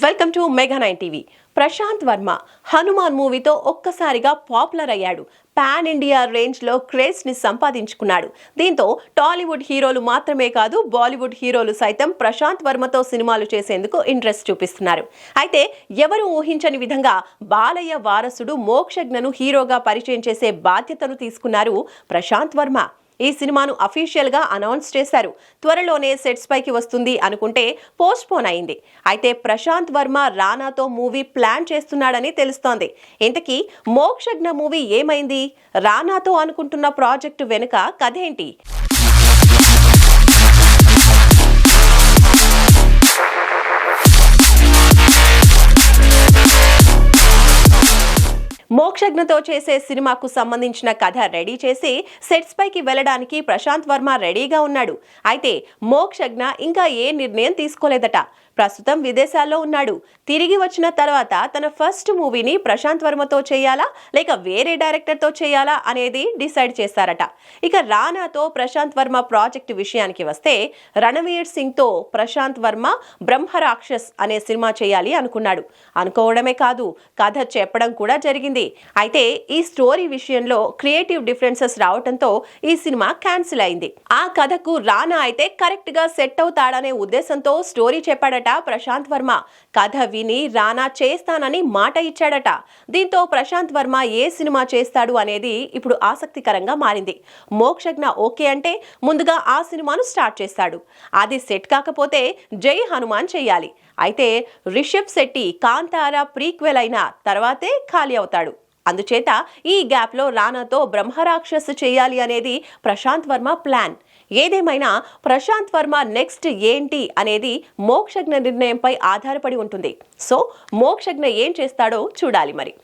Welcome to mega 9 TV. Prashanth Varma Hanuman మూవీతో ఒక్కసారిగా popular అయ్యాడు. పాన్ ఇండియా రేంజ్ లో క్రేజ్ ని సంపాదించుకున్నాడు. దీంతో టాలీవుడ్ హీరోలు మాత్రమే కాదు, బాలీవుడ్ హీరోలు సైతం ప్రశాంత్ వర్మతో సినిమాలు చేసేందుకు ఇంట్రెస్ట్ చూపిస్తున్నారు. అయితే ఎవరు ఊహించని విధంగా బాలయ్య వారసుడు మోక్షజ్ఞను హీరోగా పరిచయం చేసే బాధ్యతను తీసుకున్నారు ప్రశాంత్ వర్మ. ఈ సినిమాను అఫీషియల్ గా అనౌన్స్ చేశారు. త్వరలోనే సెట్స్ పైకి వస్తుంది అనుకుంటే పోస్ట్ పోన్ అయింది. అయితే ప్రశాంత్ వర్మ రానాతో మూవీ ప్లాన్ చేస్తున్నాడని తెలుస్తోంది. ఇంతకీ మోక్షజ్ఞ మూవీ ఏమైంది? రానాతో అనుకుంటున్న ప్రాజెక్టు వెనుక కథేంటి? మోక్షజ్ఞతో చేసే సినిమాకు సంబంధించిన కథ రెడీ చేసి సెట్స్ పైకి వెళ్లడానికి ప్రశాంత్ వర్మ రెడీగా ఉన్నాడు. అయితే మోక్షజ్ఞ ఇంకా ఏ నిర్ణయం తీసుకోలేదట. ప్రస్తుతం విదేశాల్లో ఉన్నాడు. తిరిగి వచ్చిన తర్వాత తన ఫస్ట్ మూవీని ప్రశాంత్ వర్మతో చేయాలా లేక వేరే డైరెక్టర్ తో చేయాలా అనేది డిసైడ్ చేశారట. ఇక రానాతో ప్రశాంత్ వర్మ ప్రాజెక్టు విషయానికి వస్తే, రణవీర్ సింగ్ తో ప్రశాంత్ వర్మ బ్రహ్మరాక్షస్ అనే సినిమా చేయాలి అనుకున్నాడు. అనుకోవడమే కాదు, కథ చెప్పడం కూడా జరిగింది. అయితే ఈ స్టోరీ విషయంలో క్రియేటివ్ డిఫరెన్సెస్ రావడంతో ఈ సినిమా క్యాన్సిల్ అయింది. ఆ కథకు రానా అయితే కరెక్ట్ గా సెట్ అవుతాడనే ఉద్దేశంతో స్టోరీ చెప్పాడట. ప్రశాంత్ వర్మ కథ విని రానా చేస్తానని మాట ఇచ్చాడట. దీంతో ప్రశాంత్ వర్మ ఏ సినిమా చేస్తాడు అనేది ఇప్పుడు ఆసక్తికరంగా మారింది. మోక్షజ్ఞ ఓకే అంటే ముందుగా ఆ సినిమాను స్టార్ట్ చేస్తాడు. అది సెట్ కాకపోతే జై హనుమాన్ చేయాలి. అయితే రిషబ్ శెట్టి కాంతారా ప్రీక్వెల్ అయిన తర్వాతే ఖాళీ అవుతాడు. అందుచేత ఈ గ్యాప్ లో రానాతో బ్రహ్మరాక్షస్ చేయాలి అనేది ప్రశాంత్ వర్మ ప్లాన్. ఏదేమైనా ప్రశాంత్ వర్మ నెక్స్ట్ ఏంటి అనేది మోక్షజ్ఞ నిర్ణయంపై ఆధారపడి ఉంటుంది. సో మోక్షజ్ఞ ఏం చేస్తాడో చూడాలి మరి.